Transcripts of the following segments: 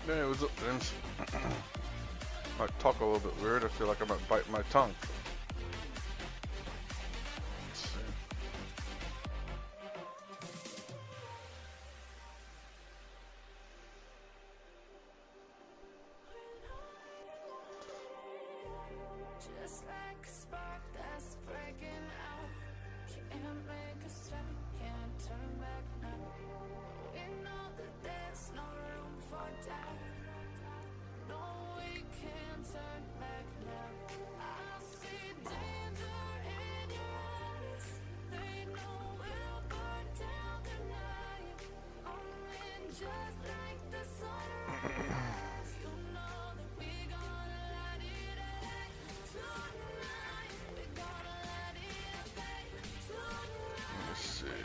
Yeah, it was. I talk a little bit weird. I feel like I might bite my tongue. Let's see. Just like a spark that's breaking out. Can't make a stop, can't turn back now. We know that there's no room for doubt. No, we can't turn back now. I see danger in your eyes. They know we'll burn down the night. Only just like the sunrise. You know that we gonna light it up. Tonight, we gonna light it up. Tonight. Let's see.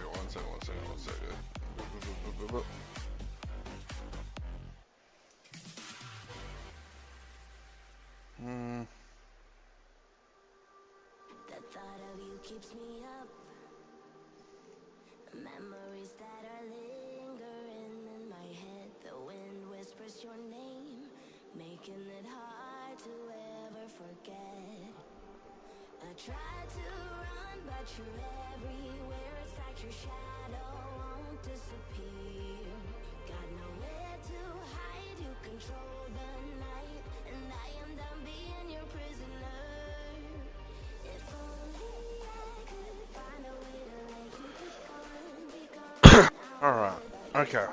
One second. The thought of you keeps me up. Memories that are lingering in my head. The wind whispers your name, making it hard to ever forget. I try to run, but you're everywhere. It's like your shadow won't disappear. Got nowhere to hide. You control the night, and I am done being your prisoner. If only I could find a way to let you be gone. Alright, okay.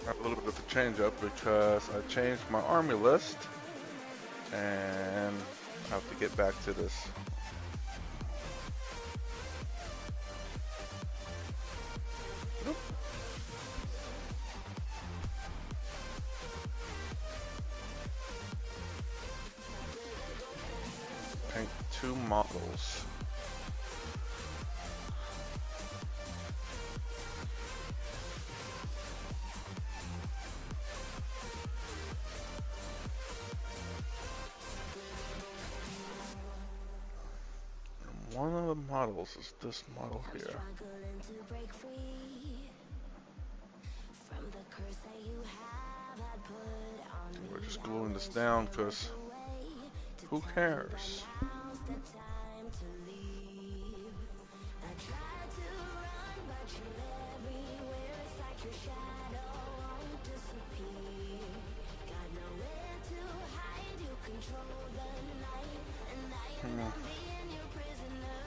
Got a little bit of a change up because I changed my army list and I have to get back to this. Oop. Paint 2 models. One of the models is this model here. Struggling to break free from the curse that you have put on me. We're just gluing this down because who cares? Now's the time to leave. I try to run, but you're everywhere. It's like your shadow won't disappear. Got nowhere to hide. You control the night, and I am done being your prisoner.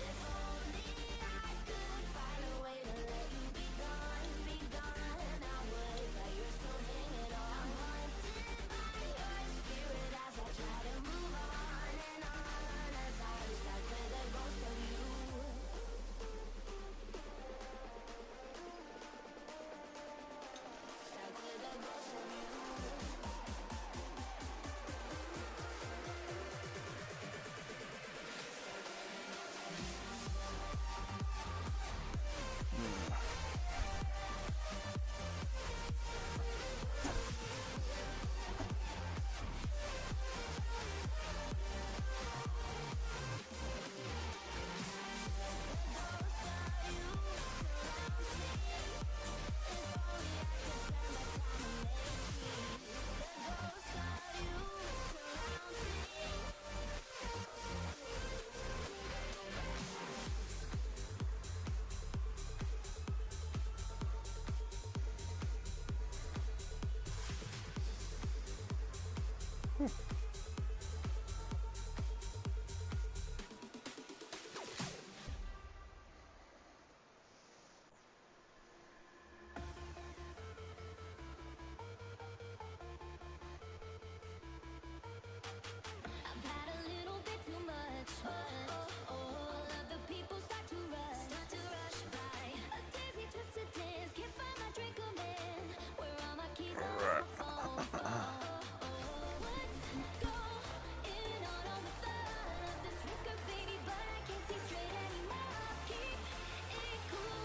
If only I could find a way to let you be gone, I would, but you're still hanging on. I'm haunted by your spirit as I try to move on and on.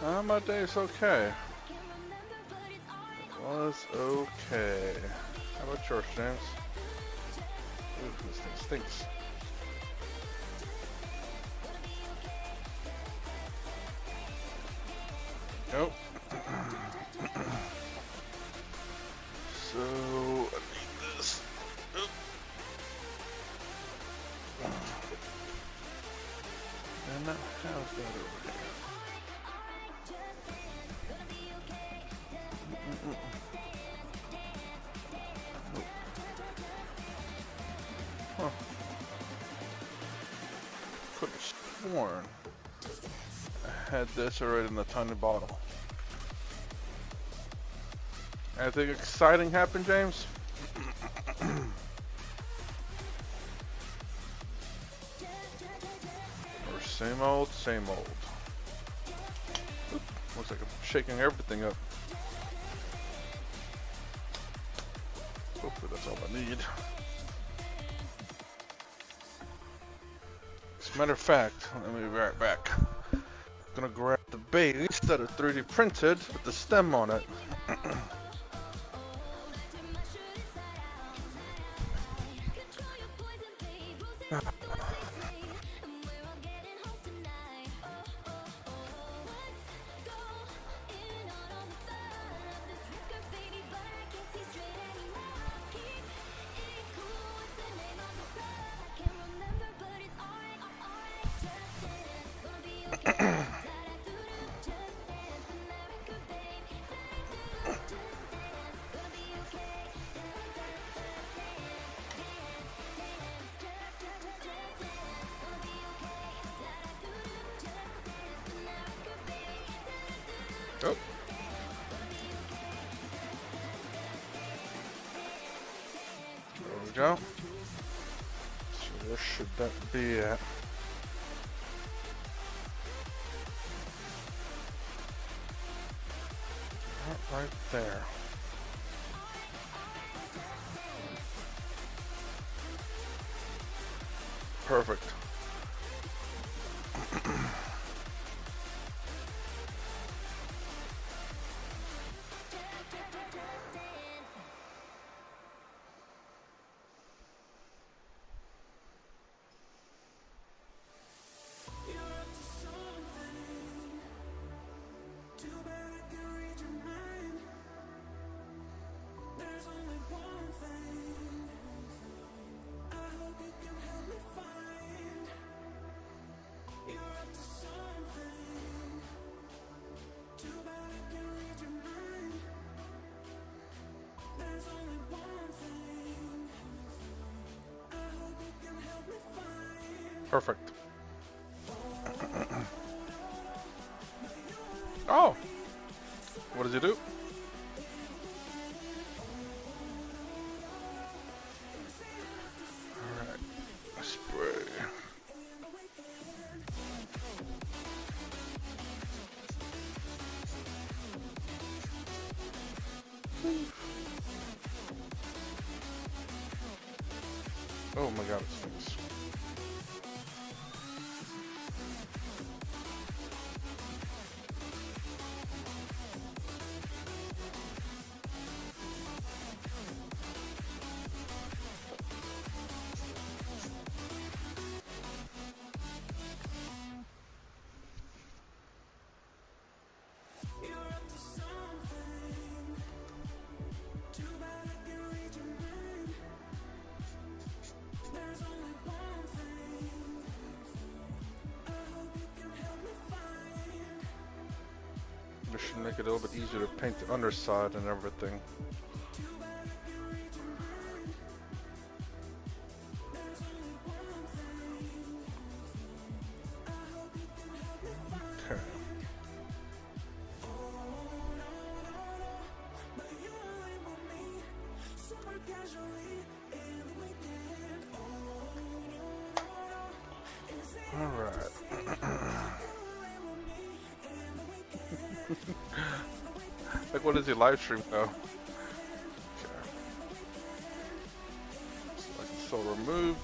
My day's okay. It was okay. How about yours, James? Ooh, this thing stinks. Nope. So, I need this. Oop. And now, how's that over here? Huh. Could have sworn I had this already in the tiny bottle. Anything exciting happened, James? Or same old, same old. Oop, looks like I'm shaking everything up. Hopefully that's all I need. As a matter of fact, let me be right back. I'm gonna grab the base that is 3D printed with the stem on it. Oh. There we go. So where should that be at? Right there. Perfect. Perfect. Oh! What does he do? Alright. Spray. Oh my god, it stinks. This should make it a little bit easier to paint the underside and everything. Okay. Alright. Like, what is he live stream though? Okay. So remove.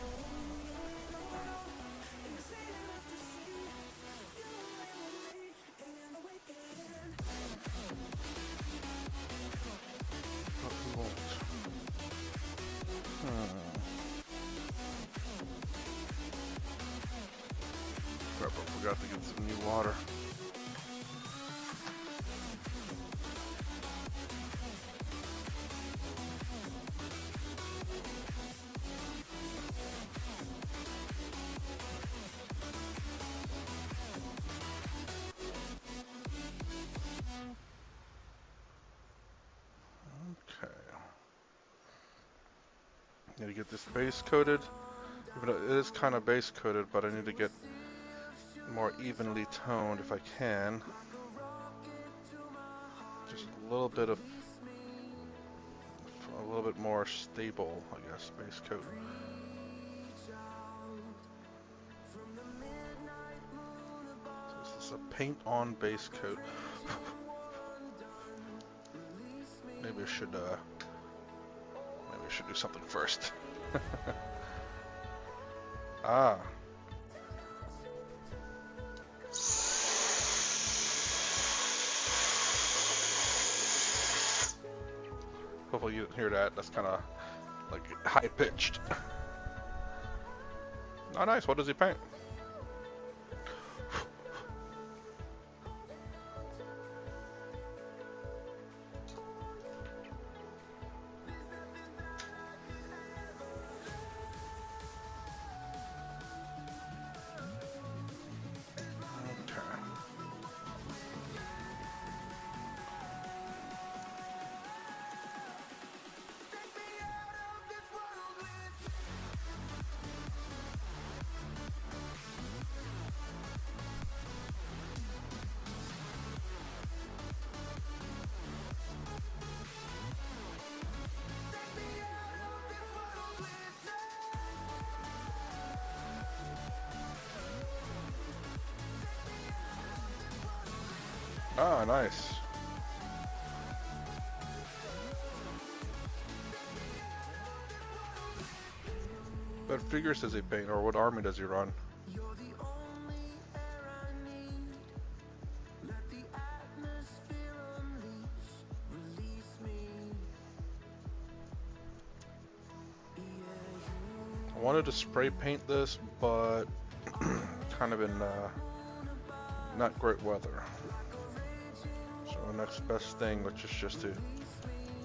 have to get some new water. Okay. Need to get this base coated. Even though it is kind of base coated, but I need to get more evenly toned if I can. Just a little bit more stable, I guess, base coat. So this is a paint on base coat. Maybe I should do something first. Ah. Hopefully you didn't hear that. That's kind of like high pitched. Oh, nice. What does he paint? Ah, nice. What figures does he paint, or what army does he run? I wanted to spray paint this, but kind of in not great weather. So the next best thing, which is just to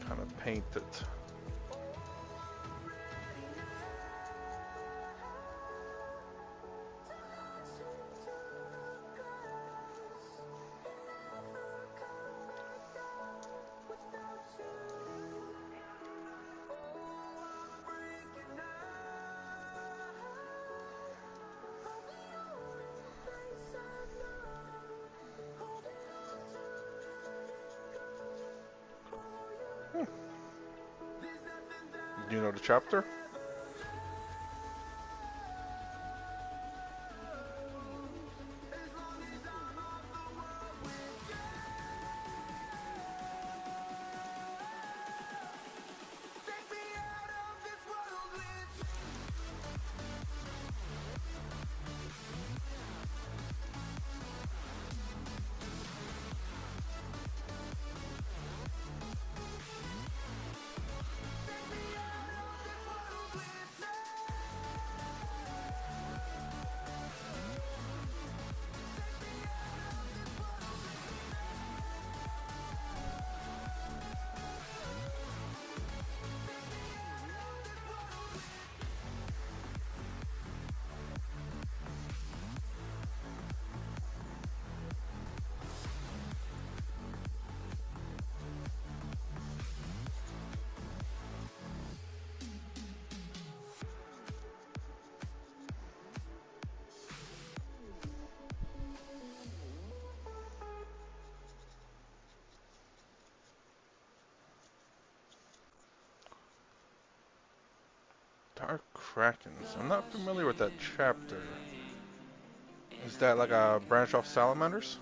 kind of paint it. Do you know the chapter? Dark Krakens. I'm not familiar with that chapter. Is that like a branch off Salamanders?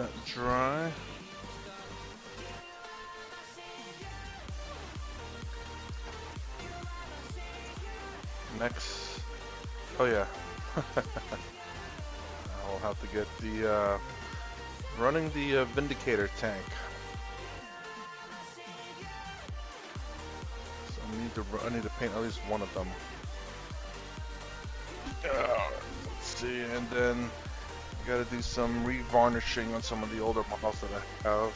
that dry. Next, oh yeah, I'll have to get the running the Vindicator tank. So I need to paint at least one of them. Let's see, and then I gotta do some revarnishing on some of the older models that I have,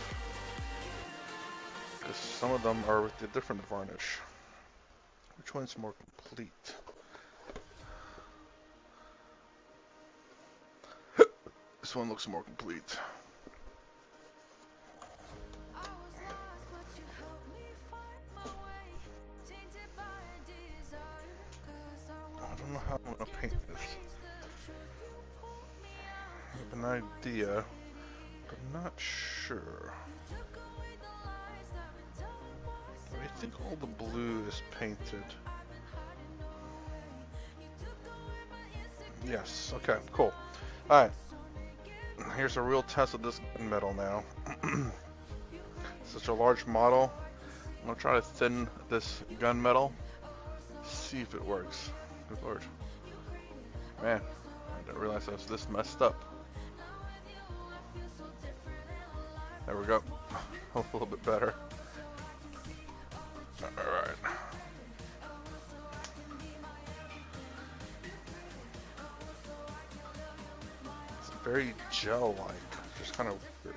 because some of them are with a different varnish. Which one's more complete? This one looks more complete. I don't know how I'm gonna paint this. I have an idea, but I'm not sure. I think all the blue is painted. Yes, okay, cool. Alright. Here's a real test of this gunmetal now. Such a large model. I'm gonna try to thin this gunmetal. See if it works. Good lord. Man, I didn't realize I was this messed up. There we go. A little bit better. Alright. It's very gel-like. Just kind of weird.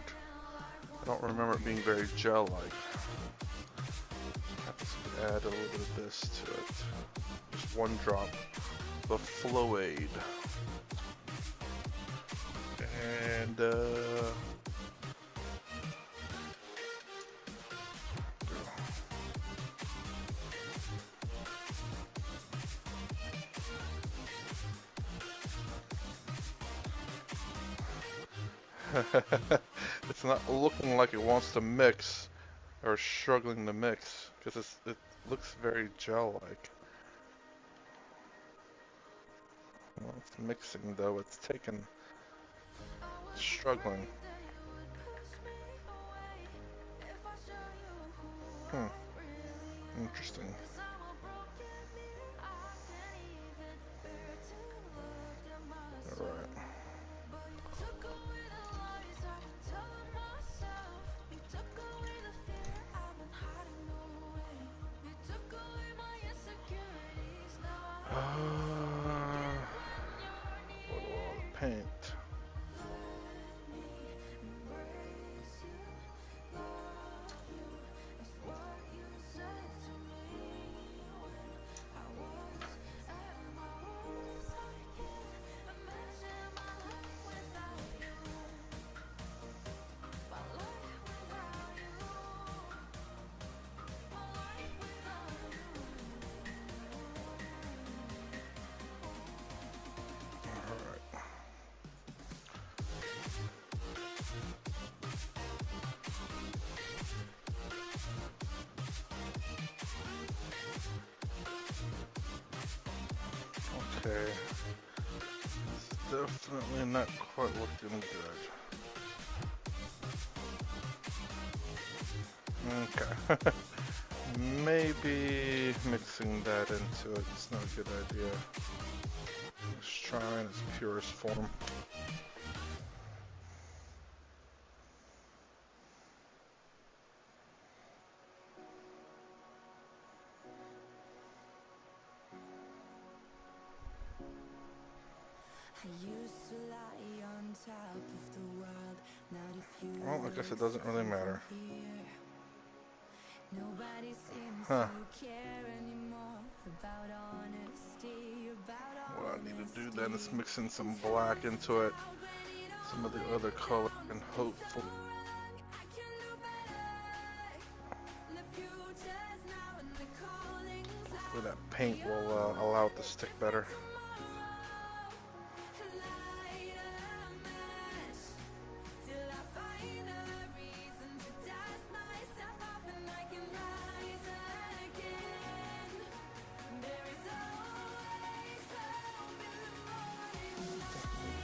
I don't remember it being very gel-like. Add a little bit of this to it. Just one drop. The Floaid. And it's not looking like it wants to mix, or struggling to mix, because it looks very gel-like. Well, it's mixing though, it's struggling. Interesting. Alright. What do I paint? Okay, it's definitely not quite looking good. Okay, maybe mixing that into it is not a good idea. Let's try in its purest form. Well, I guess it doesn't really matter. Huh. What I need to do then is mix in some black into it, some of the other color, and hopefully that paint will allow it to stick better.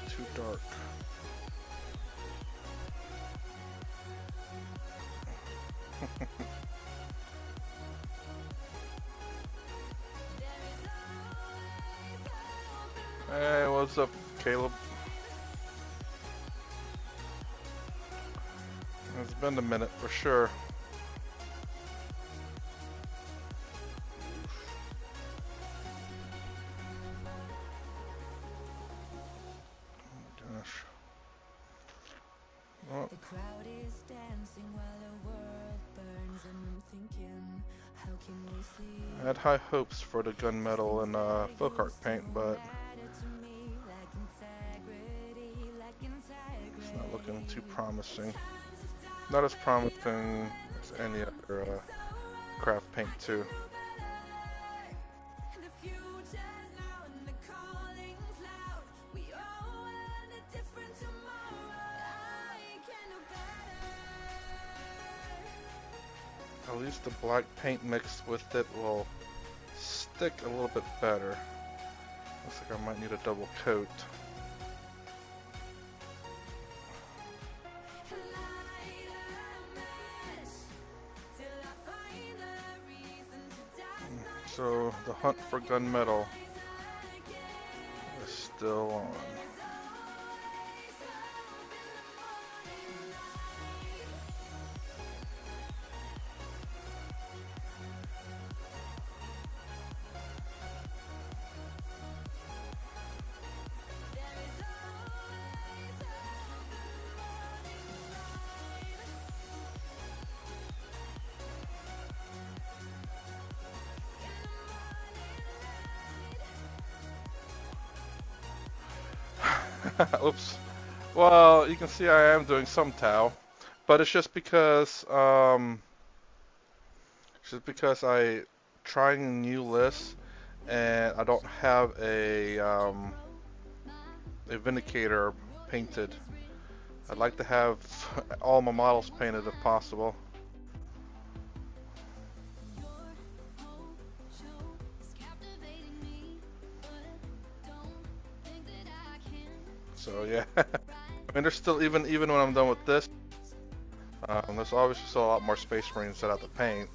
Too dark. Hey, what's up, Caleb? It's been a minute for sure. Oh, gosh. Well, The crowd is dancing while the world burns, and I'm thinking, how can we see? I had high hopes for the gunmetal and folk art paint, but it's not looking too promising. Not as promising as any other craft paint too. At least the black paint mixed with it will stick a little bit better. Looks like I might need a double coat. So the hunt for gunmetal is still on. Oops. Well, you can see I am doing some Tau, but it's just because I trying new lists and I don't have a Vindicator painted. I'd like to have all my models painted if possible. So yeah, I mean, there's still even when I'm done with this, there's obviously still a lot more Space Marines that I have to paint.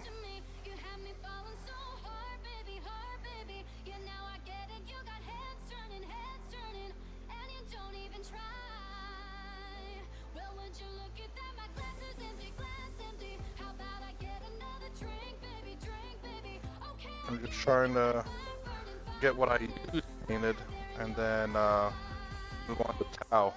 I'm just trying to get what I used painted and then move on to Tau.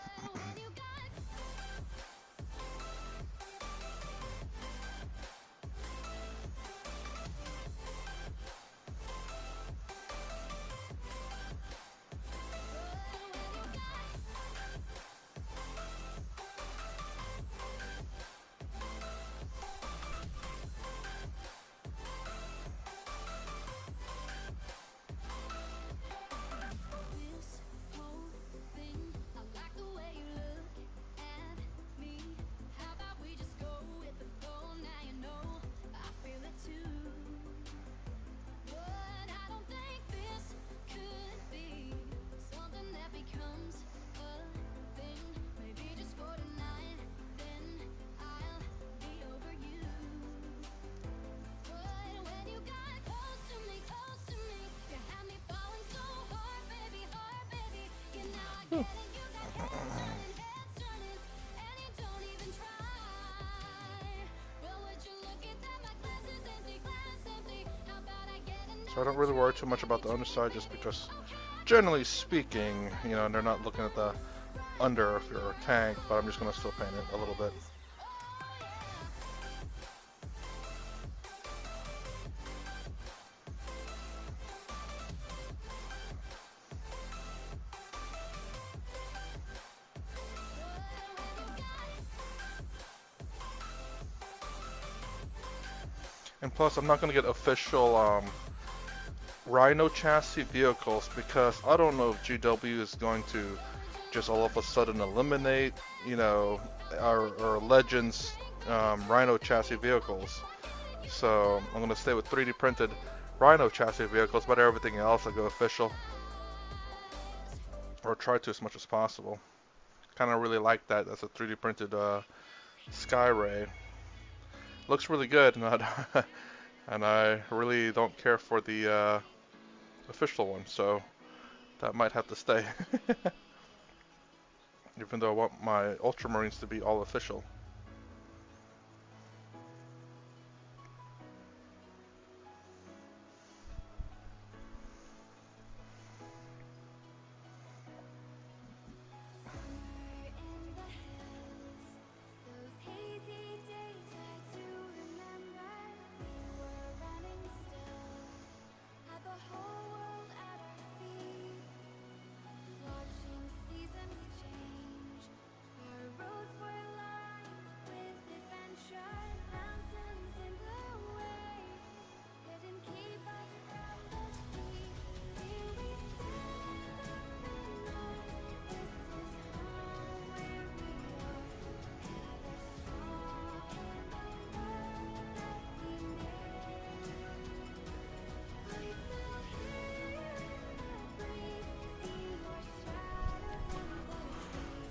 So I don't really worry too much about the underside just because, generally speaking, you know, they're not looking at the under if you're a tank, but I'm just going to still paint it a little bit. And plus, I'm not going to get official Rhino chassis vehicles because I don't know if GW is going to just all of a sudden eliminate, you know, our Legends Rhino chassis vehicles. So I'm going to stay with 3D printed Rhino chassis vehicles, but everything else I go official. Or try to as much as possible. Kind of really like that as a 3D printed Skyray. Looks really good, and I really don't care for the official one, so That might have to stay. Even though I want my Ultramarines to be all official.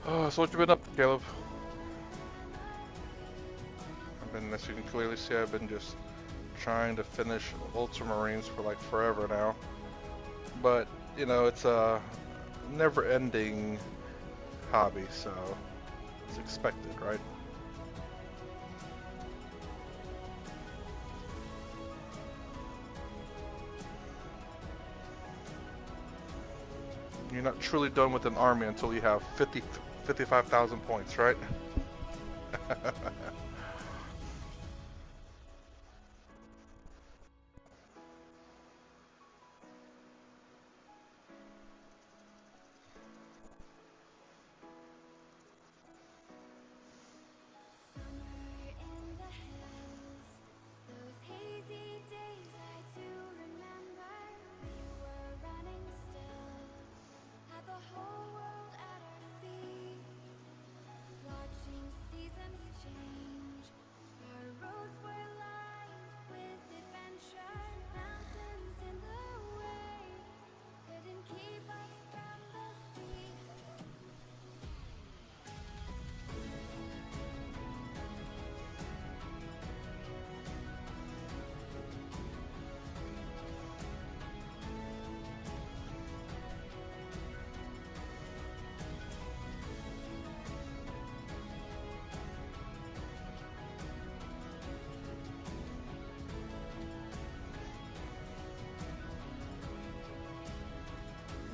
Oh, so what you been up to, Caleb? As you can clearly see, I've been just trying to finish Ultramarines for like forever now. But, you know, it's a never-ending hobby, so it's expected, right? You're not truly done with an army until you have 55,000 points, right?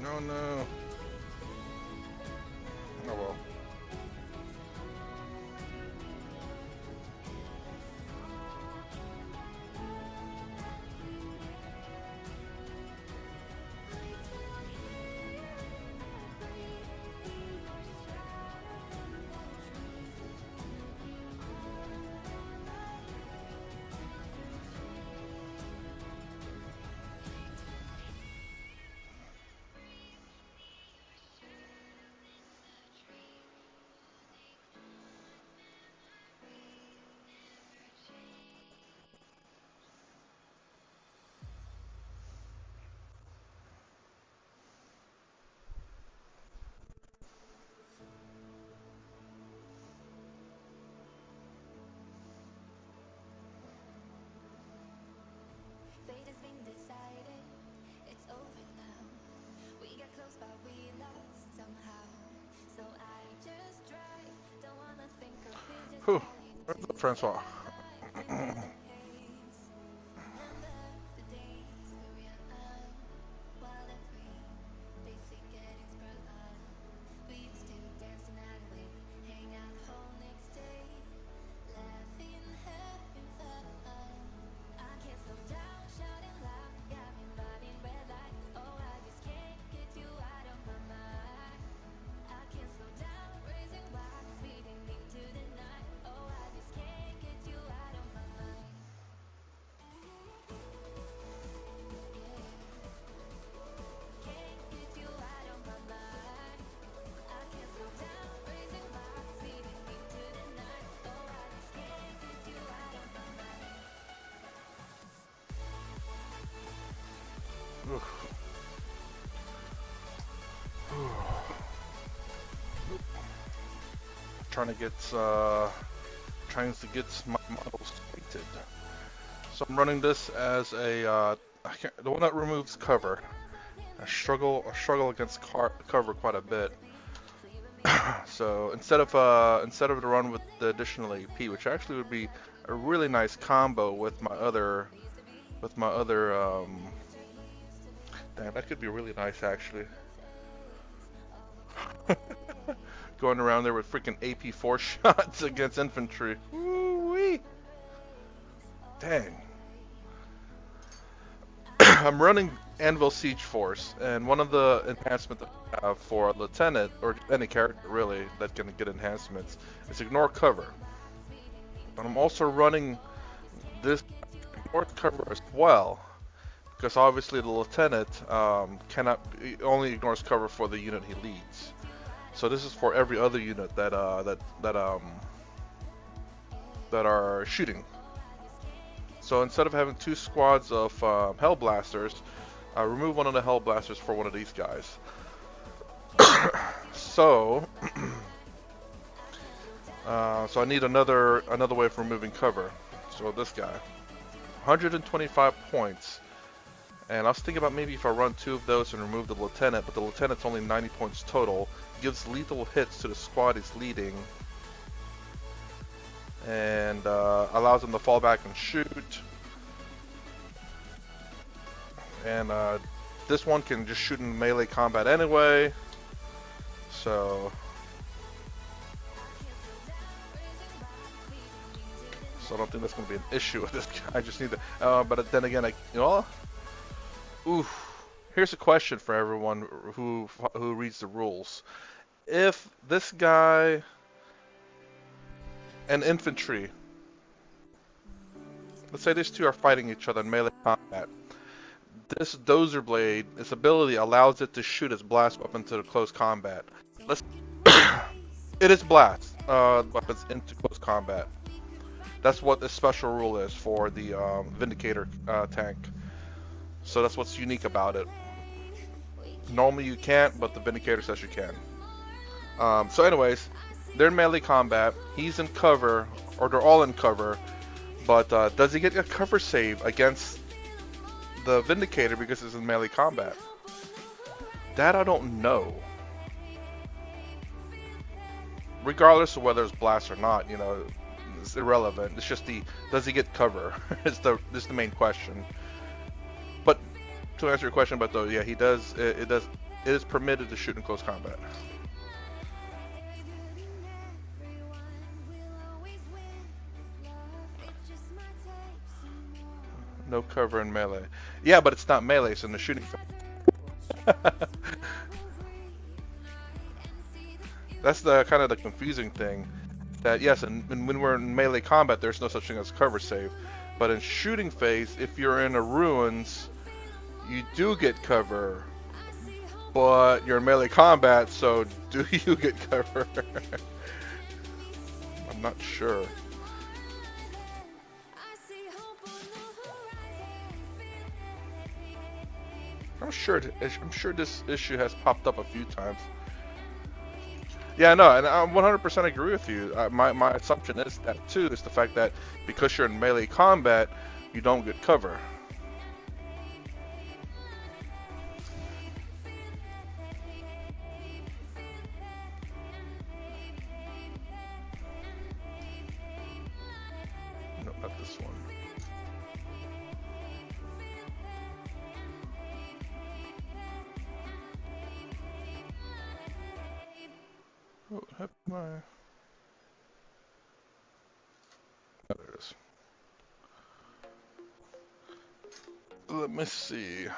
No, no. Oh well. Whew. Where's the Francois? Trying to get my models painted. So I'm running this as a the one that removes cover. I struggle against cover quite a bit. So instead of to run with the additional AP, which actually would be a really nice combo with my other damn, that could be really nice actually. Going around there with freaking AP 4 shots against infantry. Woo-wee. Dang. I'm running Anvil Siege Force, and one of the enhancements that I have for a lieutenant, or any character really that can get enhancements, is ignore cover. But I'm also running this ignore cover as well, because obviously the lieutenant only ignores cover for the unit he leads. So this is for every other unit that are shooting. So instead of having 2 squads of Hellblasters, I remove one of the Hellblasters for one of these guys. So I need another way of removing cover. So this guy, 125 points. And I was thinking about maybe if I run 2 of those and remove the lieutenant, but the lieutenant's only 90 points total. Gives lethal hits to the squad he's leading, and allows him to fall back and shoot. And this one can just shoot in melee combat anyway, so I don't think that's going to be an issue with this guy. I just need to, but then again, here's a question for everyone who reads the rules. If this guy and infantry, let's say these 2 are fighting each other in melee combat, this Dozer Blade, its ability allows it to shoot its blast weapon to the close combat. It is blast weapons into close combat. That's what this special rule is for the Vindicator tank. So that's what's unique about it. Normally you can't, but the Vindicator says you can. So anyways, they're in melee combat. He's in cover, or they're all in cover. But does he get a cover save against the Vindicator because it's in melee combat? That I don't know. Regardless of whether it's blast or not, it's irrelevant. It's just does he get cover? It's the main question. But to answer your question, but though, yeah, he does. It is permitted to shoot in close combat. No cover in melee. Yeah, but it's not melee, it's in the shooting phase. That's the kind of the confusing thing. That yes, and when we're in melee combat, there's no such thing as cover save. But in shooting phase, if you're in a ruins, you do get cover. But you're in melee combat, so do you get cover? I'm not sure. I'm sure this issue has popped up a few times. Yeah, no, and I 100% agree with you. My assumption is that too, is the fact that because you're in melee combat, you don't get cover. No, not this one. Oh, have my... Oh, there it is. Let me see.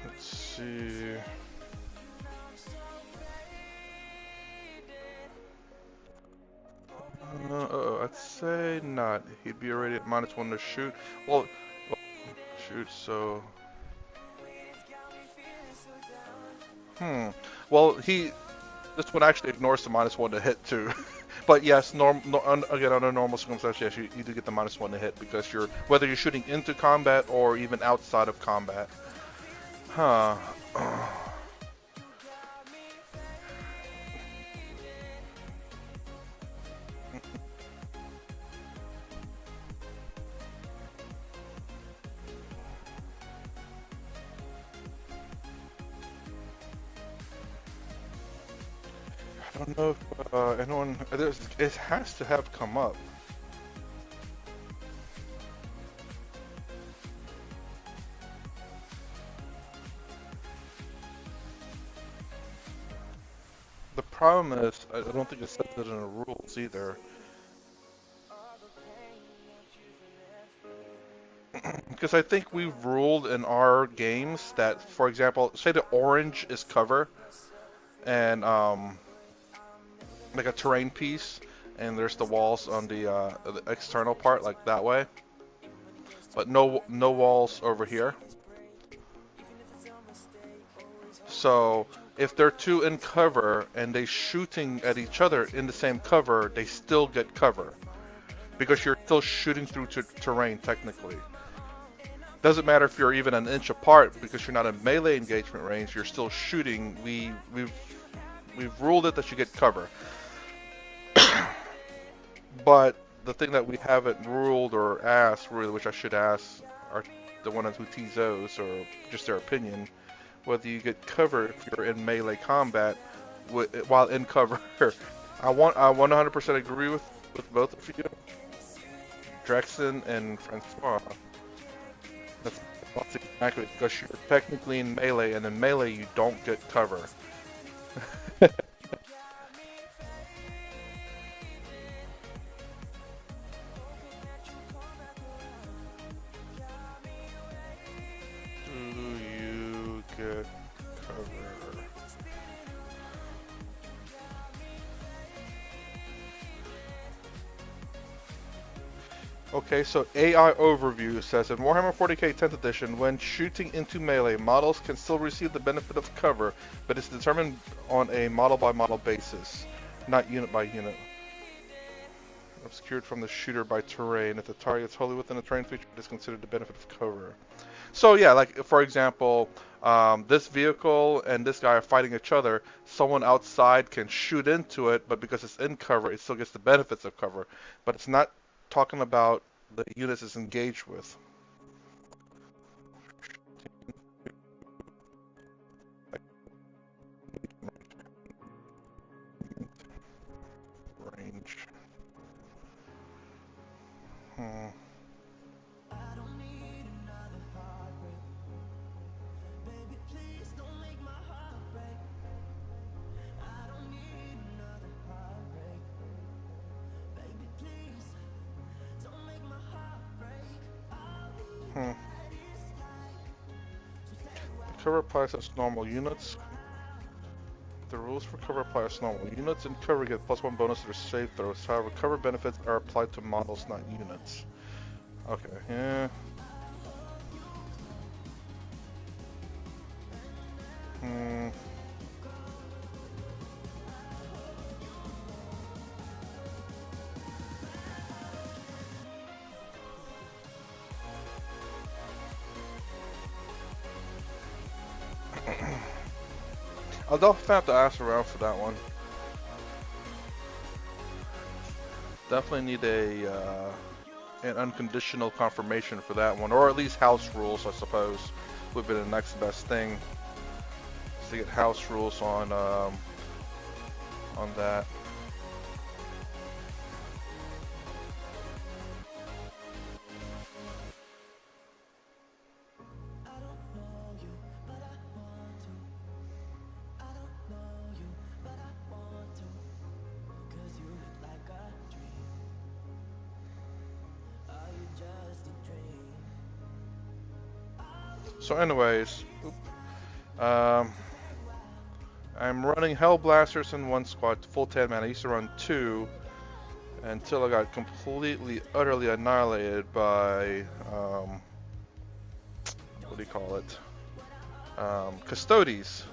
Let's see. Uh-oh, I say not. He'd be already at -1 to shoot. Well, shoot, so... Well, this one actually ignores the -1 to hit too. But yes, again, under normal circumstances, yes, you do get the -1 to hit because whether you're shooting into combat or even outside of combat. Huh. I don't know if anyone... It has to have come up. The problem is, I don't think it says it in the rules either. Because I think we've ruled in our games that, for example, say the orange is cover, and like a terrain piece, and there's the walls on the external part, like that way, but no walls over here. So if they're two in cover and they shooting at each other in the same cover, they still get cover because you're still shooting through terrain technically. Doesn't matter if you're even an inch apart because you're not in melee engagement range. You're still shooting. We've ruled it that you get cover. But the thing that we haven't ruled or asked, really, which I should ask, are the ones who tease those, or just their opinion, whether you get cover if you're in melee combat while in cover. I 100% agree with both of you, Drexen and Francois. That's exactly, because you're technically in melee, and in melee you don't get cover. Okay, so AI overview says in Warhammer 40k 10th edition, when shooting into melee, models can still receive the benefit of cover, but it's determined on a model-by-model basis, not unit-by-unit. Obscured from the shooter by terrain. If the target is wholly within the terrain feature, it is considered the benefit of cover. So yeah, like for example, this vehicle and this guy are fighting each other. Someone outside can shoot into it, but because it's in cover, it still gets the benefits of cover. But it's not talking about the units it's engaged with. Range. Cover applies as normal units. The rules for cover apply as normal. Units in cover get +1 bonus to their save throws. However, cover benefits are applied to models, not units. Okay, yeah. I'll definitely have to ask around for that one. Definitely need an unconditional confirmation for that one, or at least house rules, I suppose, would be the next best thing. Is to get house rules on that. So anyways, I'm running Hellblasters in one squad, full 10 man. I used to run 2, until I got completely, utterly annihilated by, what do you call it? Custodes.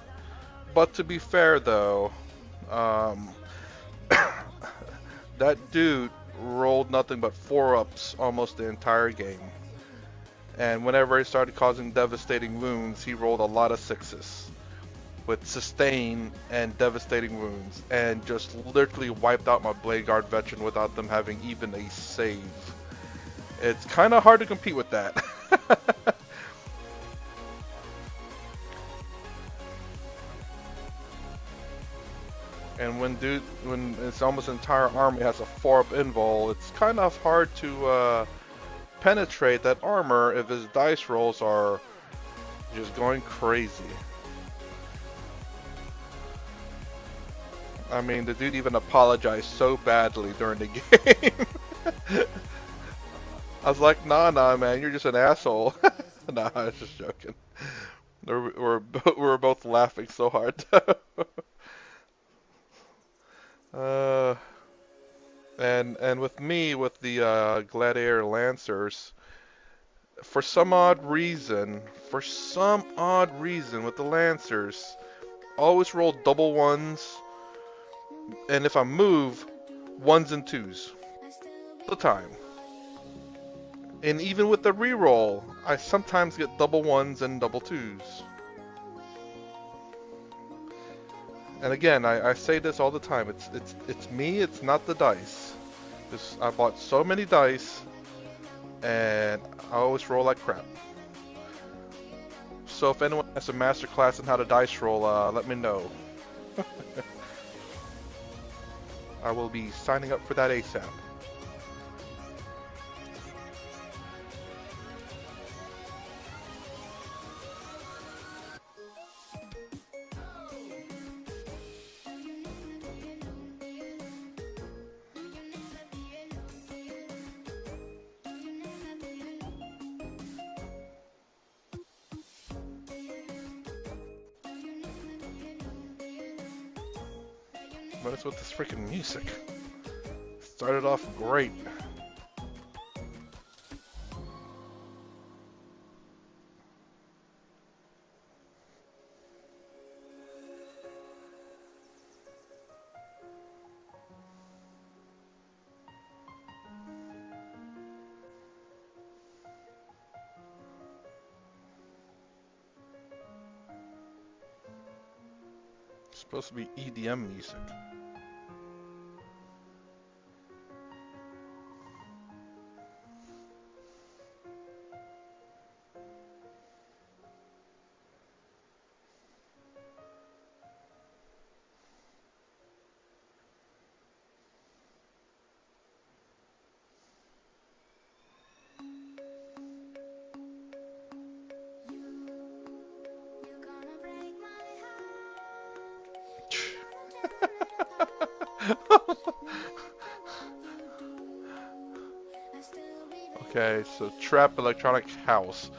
But to be fair though, um, that dude rolled nothing but 4-ups almost the entire game. And whenever I started causing devastating wounds, he rolled a lot of 6s. With sustain and devastating wounds, and just literally wiped out my Blade Guard veteran without them having even a save. It's kind of hard to compete with that. And when it's almost entire army has a 4-up invul, it's kind of hard to penetrate that armor if his dice rolls are just going crazy. I mean, the dude even apologized so badly during the game. I was like, nah, man, you're just an asshole. Nah, I was just joking. We're both laughing so hard. And with me, with the Gladiator Lancers, for some odd reason, with the Lancers, always roll double ones. And if I move, 1s and 2s all the time. And even with the reroll, I sometimes get double 1s and double 2s. And again, I say this all the time. It's me. It's not the dice. Because I bought so many dice, and I always roll like crap. So if anyone has a master class on how to dice roll, let me know. I will be signing up for that ASAP. What is with this freaking music? Started off great. It's supposed to be EDM music. Okay, so Trap Electronic House.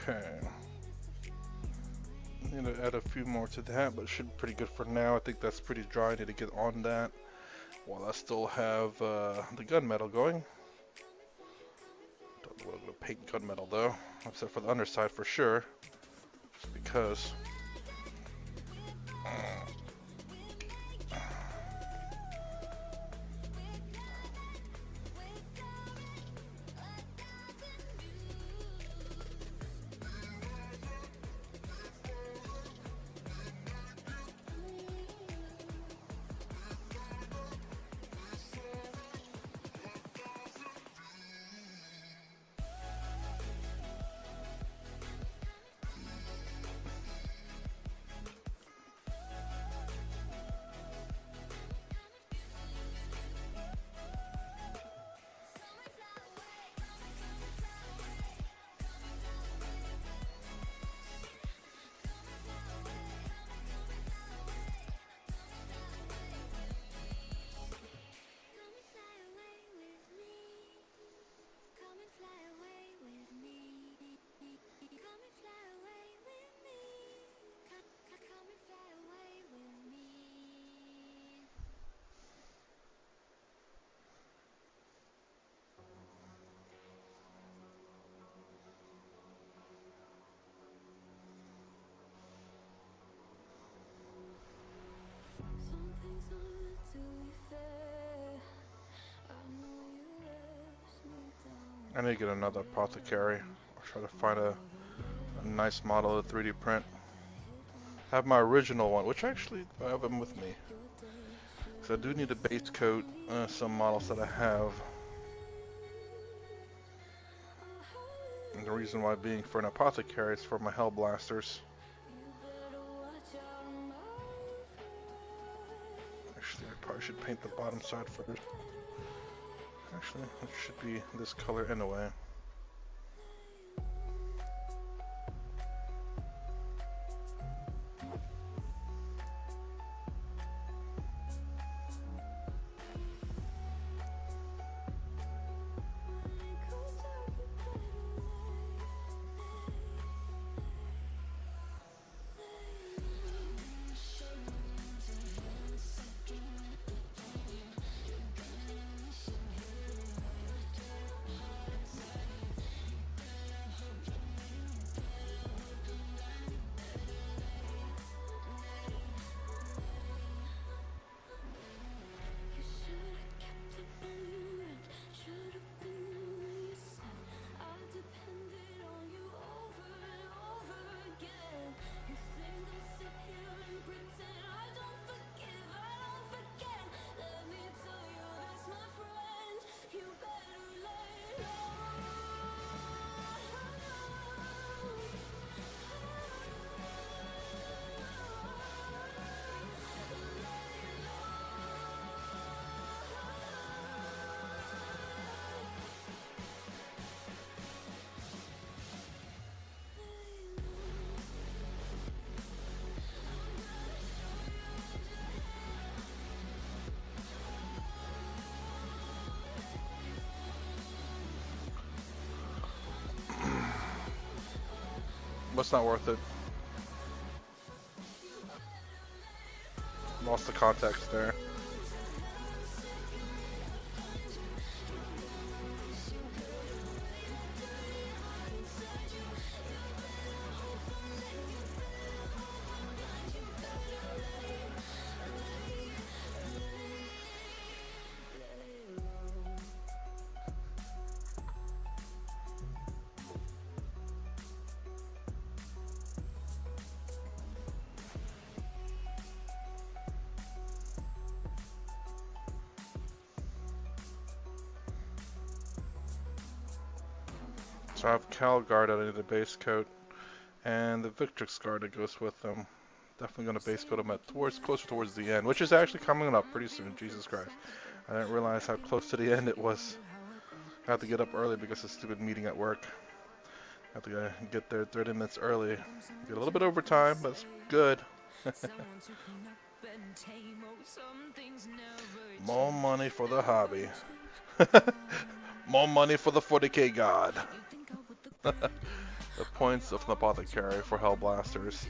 Okay. Need to add a few more to that, but it should be pretty good for now. I think that's pretty dry. I need to get on that while I still have the gunmetal going. Don't know what I'm going to paint gunmetal though, except for the underside for sure, just because. I need to get another apothecary. I'll try to find a nice model of 3D print. I have my original one, which actually I have them with me. So I do need a base coat some models that I have. And the reason why being for an apothecary is for my hell blasters. Actually, I probably should paint the bottom side first. Actually, it should be this color anyway. But it's not worth it. Lost the context there. So I have Cal Guard that I need a base coat, and the Victrix Guard that goes with them. Definitely going to base coat them at closer towards the end, which is actually coming up pretty soon. Jesus Christ. I didn't realize how close to the end it was. I had to get up early because of a stupid meeting at work. I have to get there 30 minutes early. Get a little bit overtime, but it's good. More money for the hobby. More money for the 40K god. the points of an Apothecary for Hellblasters.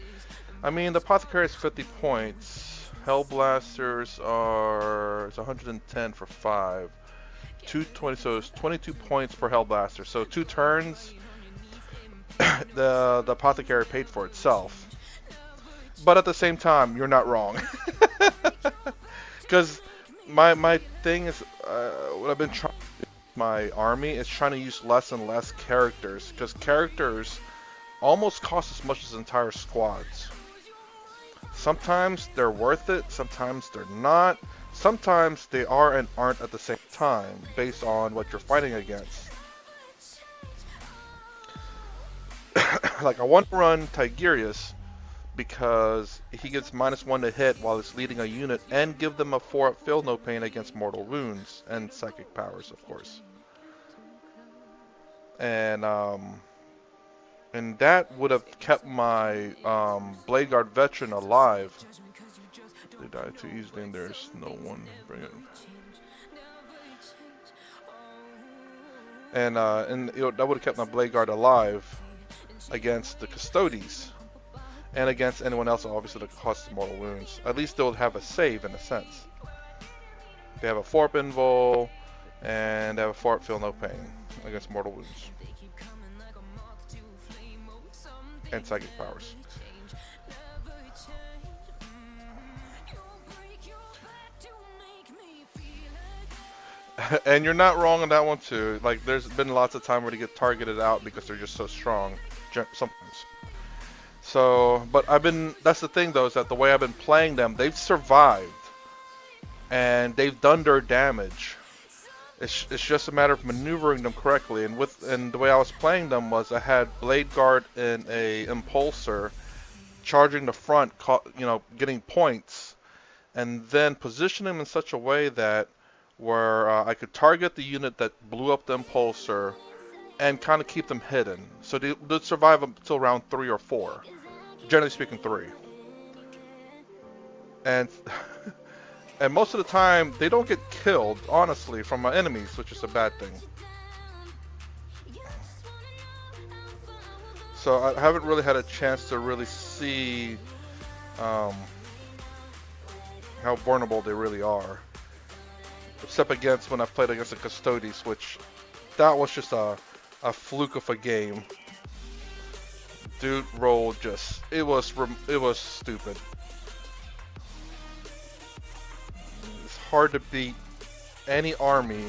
I mean, the Apothecary is 50 points. Hellblasters are it's 110 for 5. 220, so it's 22 points per Hellblaster. So 2 turns, the Apothecary paid for itself. But at the same time, you're not wrong. Because my thing is, what I've been trying to do with my army is trying to use less and less characters. Because characters almost cost as much as entire squads. Sometimes they're worth it, sometimes they're not. Sometimes they are and aren't at the same time, based on what you're fighting against. Like, I want to run Tigurius because he gets -1 to hit while he's leading a unit, and give them a 4 feel no pain against mortal wounds and psychic powers, of course. And that would have kept my Blade Guard veteran alive. They die too easily, and there's no one to bring it. And that would have kept my Blade Guard alive against the Custodes. And against anyone else, obviously, that causes mortal wounds. At least they'll have a save, in a sense. They have a 4-up invul, and they have a 4-up feel no pain against mortal wounds. And psychic powers. And you're not wrong on that one too. Like, there's been lots of time where they get targeted out because they're just so strong sometimes. So, but that's the thing though, is that the way I've been playing them, they've survived and they've done their damage. It's just a matter of maneuvering them correctly. And the way I was playing them was I had Blade Guard and a Impulsor charging the front, getting points, and then position them in such a way that where I could target the unit that blew up the Impulsor and kind of keep them hidden. So they'd survive until round 3 or 4. Generally speaking, 3. And and most of the time, they don't get killed, honestly, from my enemies, which is a bad thing. So I haven't really had a chance to really see how vulnerable they really are. Except against when I played against the Custodes, which that was just a fluke of a game. Dude rolled it was stupid. It's hard to beat any army,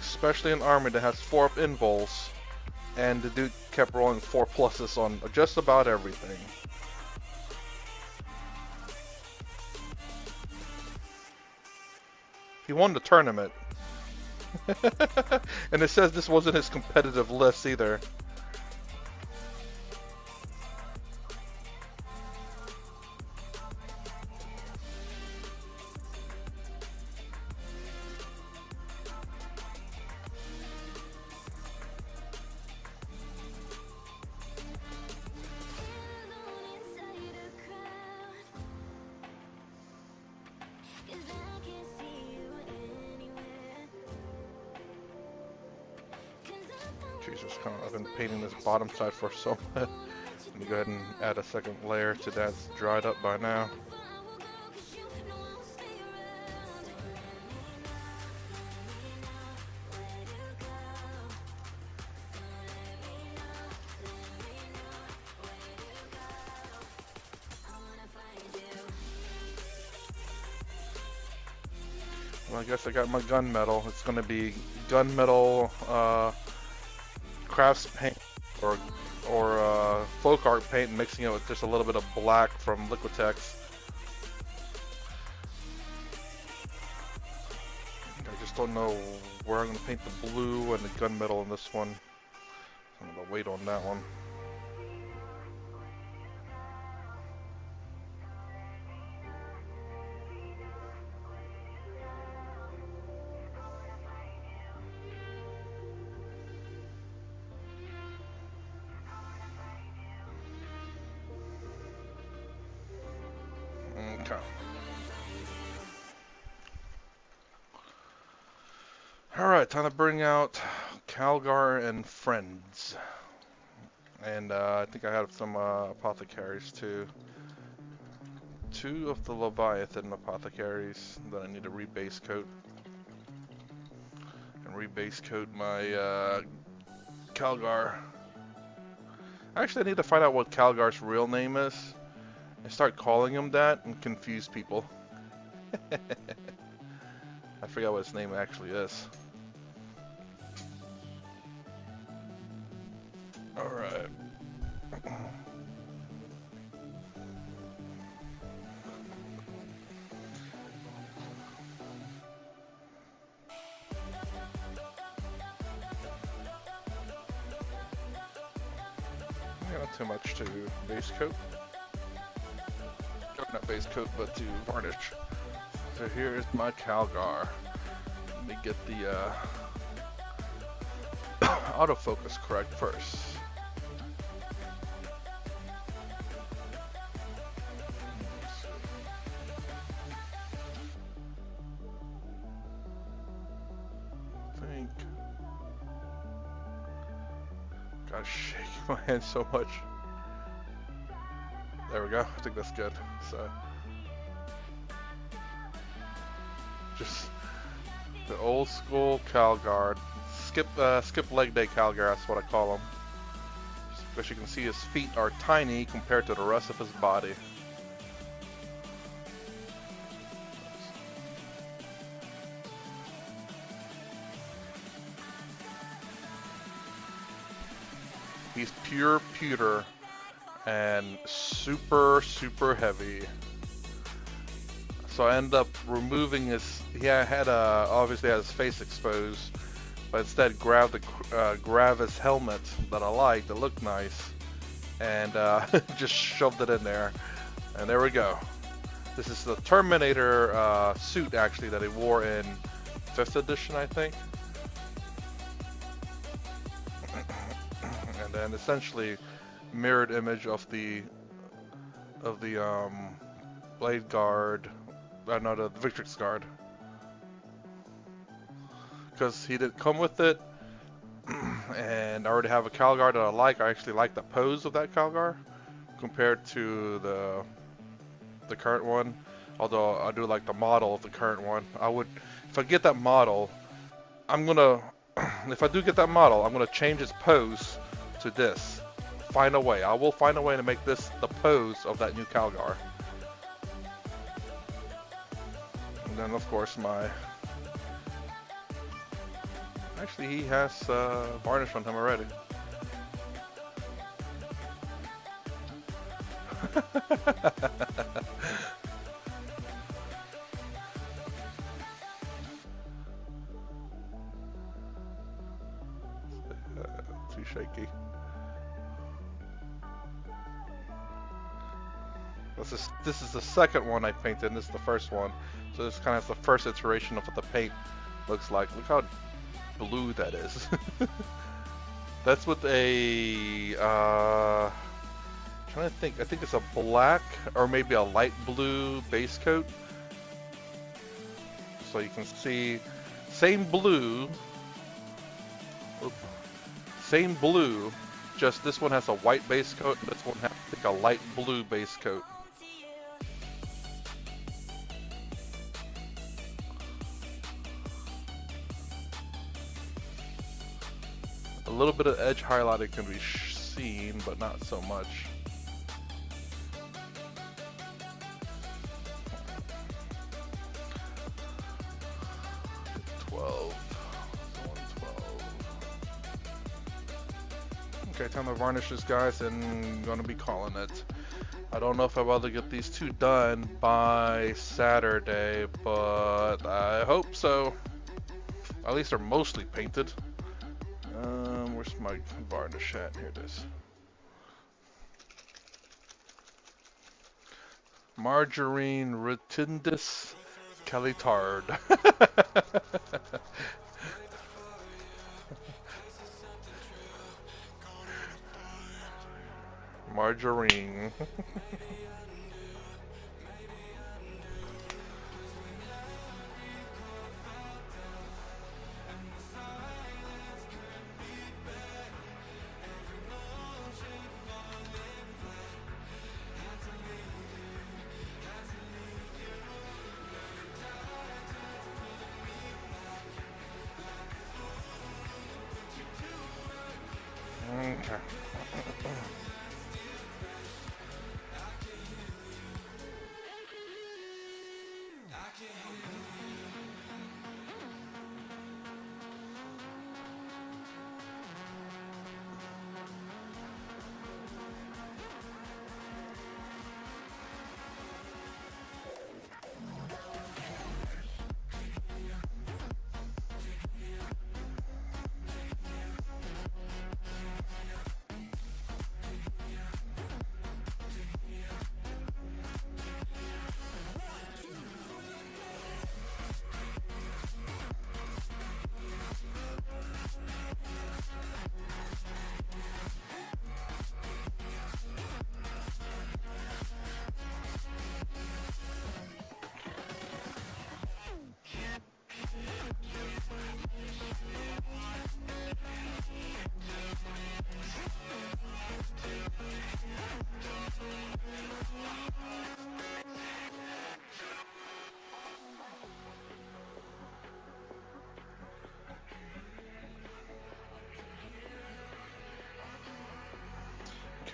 especially an army that has 4-up invuls, and the dude kept rolling 4+ on just about everything. He won the tournament. And it says this wasn't his competitive list either. Jesus, I've been painting this bottom side for so much. Let me go ahead and add a second layer to that. It's dried up by now. Well, I guess I got my gunmetal. It's going to be gunmetal crafts paint or folk art paint, and mixing it with just a little bit of black from Liquitex. I just don't know where I'm going to paint the blue and the gunmetal in this one. I'm going to wait on that one. Okay. Alright, time to bring out Calgar and friends. And I think I have some apothecaries too. 2 of the Leviathan apothecaries that I need to rebase coat. And rebase coat my Calgar. Actually, I need to find out what Calgar's real name is. And start calling him that and confuse people. I forgot what his name actually is. Alright. Not too much to base coat. Not base coat, but to varnish. So here is my Calgar. Let me get the autofocus correct first. Gosh, shaking my hand so much. There we go. I think that's good. So, just the old school Calgar. Skip leg day Calgar. That's what I call him. Just because you can see his feet are tiny compared to the rest of his body. He's pure pewter and super heavy. So I end up removing his. He had obviously had his face exposed, but instead grab his helmet that I liked, that looked nice, and just shoved it in there. And there we go. This is the Terminator suit actually that he wore in 5th edition, I think. And then essentially mirrored image of the Blade Guard, no, the Victrix Guard, because he did come with it, and I already have a Calgar that I like. I actually like the pose of that Calgar compared to the current one. Although I do like the model of the current one. I would, if I get that model, if I do get that model, I'm gonna change its pose to this. Find a way. I will find a way to make this the pose of that new Calgar. And then of course actually he has varnish on him already. Too shaky. This is the second one I painted, and this is the first one. So this kind of is the first iteration of what the paint looks like. Look how blue that is. That's with a trying to think. I think it's a black or maybe a light blue base coat. So you can see same blue. Same blue, just this one has a white base coat, and this one has I think a light blue base coat. A little bit of edge highlighting can be seen, but not so much. Okay, time to varnish this, guys, and I'm gonna be calling it. I don't know if I'll be able to get these 2 done by Saturday, but I hope so. At least they're mostly painted. Where's my varnish at? Here it is. Margarine retindus calitard. Margarine. Okay.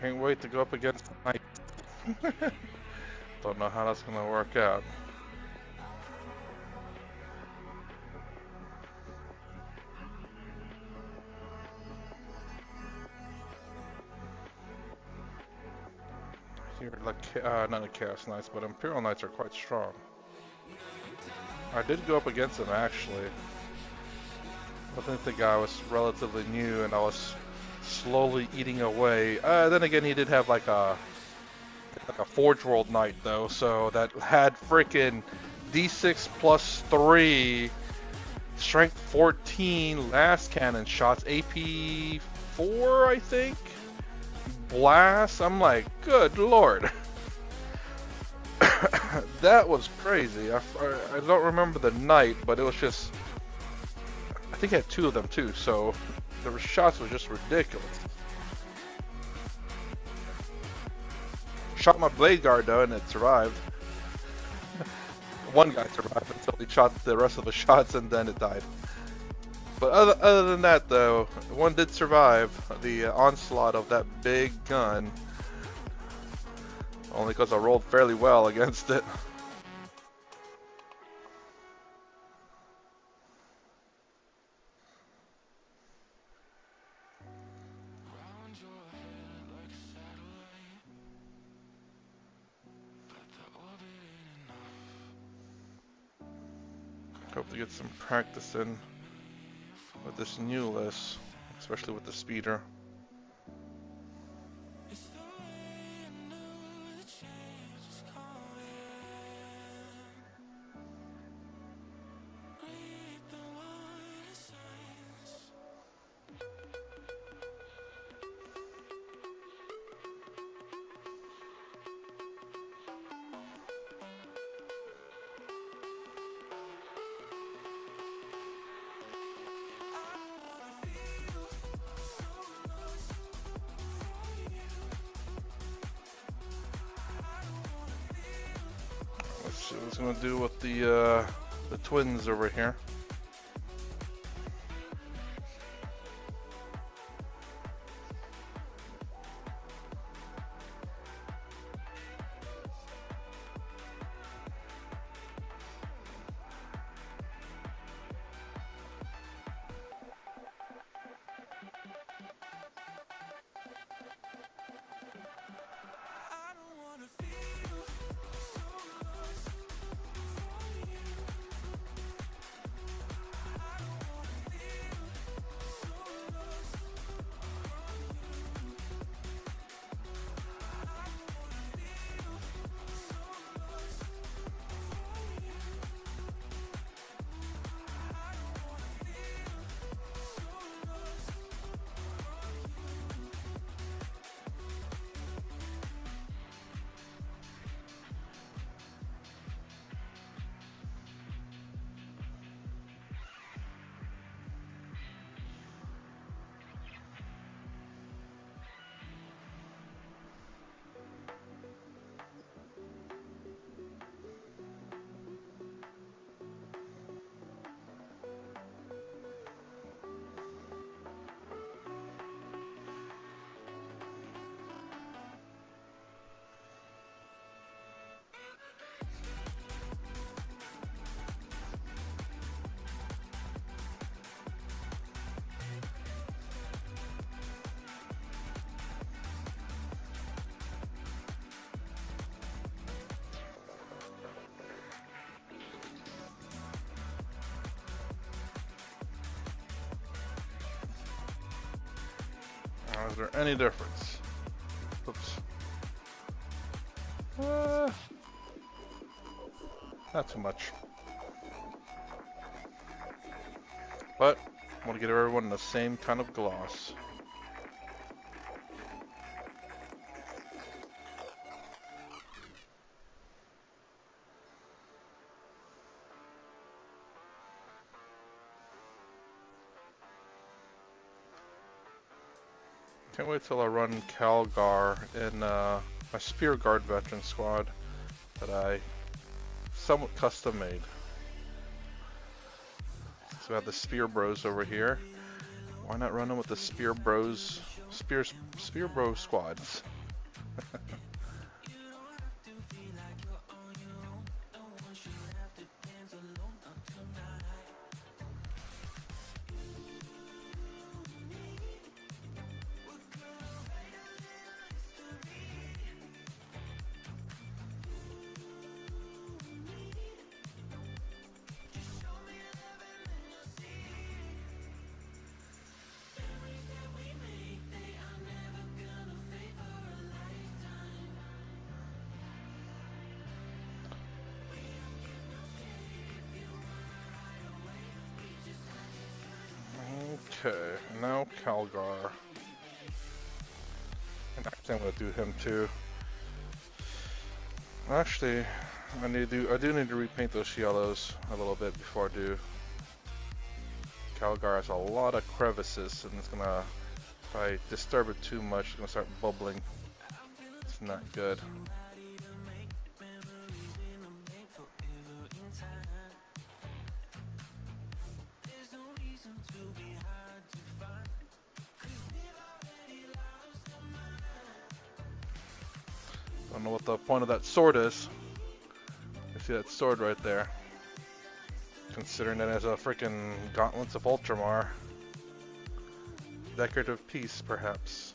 Can't wait to go up against the Knight. Don't know how that's gonna work out. Here, like, not the Chaos Knights, but Imperial Knights are quite strong. I did go up against him actually. I think the guy was relatively new, and I was slowly eating away. Then again, he did have like a Forge World Knight though, so that had freaking D6 plus 3, Strength 14, last cannon shots, AP 4, I think. Blast. I'm like, good lord. That was crazy. I don't remember the knight, but it was just, I think I had 2 of them too, so the shots were just ridiculous. Shot my blade guard though, and it survived. One guy survived until he shot the rest of the shots, and then it died. But other than that though, one did survive the onslaught of that big gun. Only because I rolled fairly well against it. Hope to get some practice in with this new list, especially with the speeder. Let's see what it's gonna do with the twins over here. Is there any difference? Oops. Not too much. But I want to get everyone the same kind of gloss. Can't wait till I run Calgar in my Spear Guard veteran squad that I somewhat custom made. So we have the Spear Bros over here. Why not run them with the Spear Bros, Spear Bro squads? Okay, now Calgar. And actually I'm gonna do him too. Actually, I do need to repaint those yellows a little bit before I do. Calgar has a lot of crevices, and it's gonna, if I disturb it too much, it's gonna start bubbling. It's not good. I don't know what the point of that sword is. You see that sword right there? Considering it as a freaking Gauntlets of Ultramar. Decorative piece, perhaps.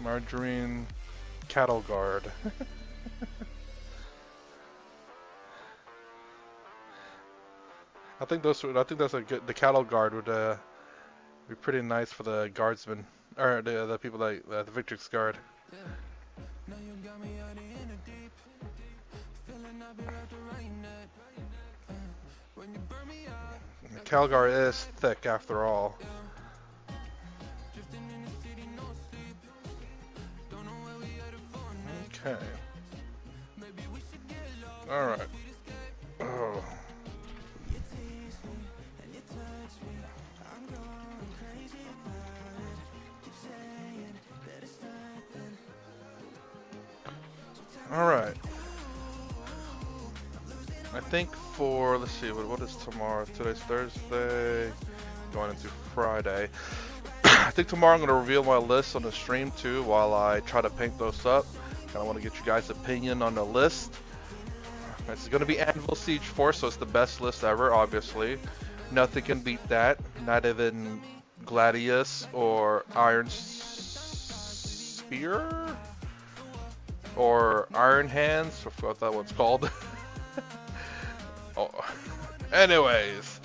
Margarine Cattle Guard. I think that's a good. The Cattle Guard would be pretty nice for the guardsmen or the people like the Victrix Guard. The Calgar is thick after all. Okay. Alright. Oh. Alright. I think for, let's see, what is tomorrow? Today's Thursday, going into Friday. I think tomorrow I'm going to reveal my list on the stream too while I try to paint those up. I want to get you guys' opinion on the list. It's going to be Anvil Siege Force, so it's the best list ever, obviously. Nothing can beat that. Not even Gladius or Iron Spear? Or Iron Hands? I forgot that one's called. Oh. Anyways.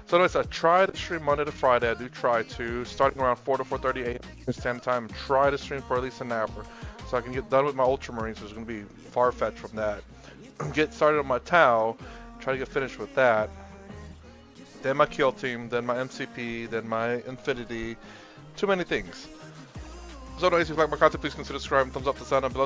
So anyways, I try to stream Monday to Friday. I do try to. Starting around 4 to 4:30 a.m. Standard Time. Try to stream for at least an hour. So I can get done with my Ultramarines, which is going to be far-fetched from that. Get started on my Tau, try to get finished with that. Then my Killteam, then my MCP, then my Infinity. Too many things. So anyways, if you like my content, please consider subscribing, thumbs up, the sound down below.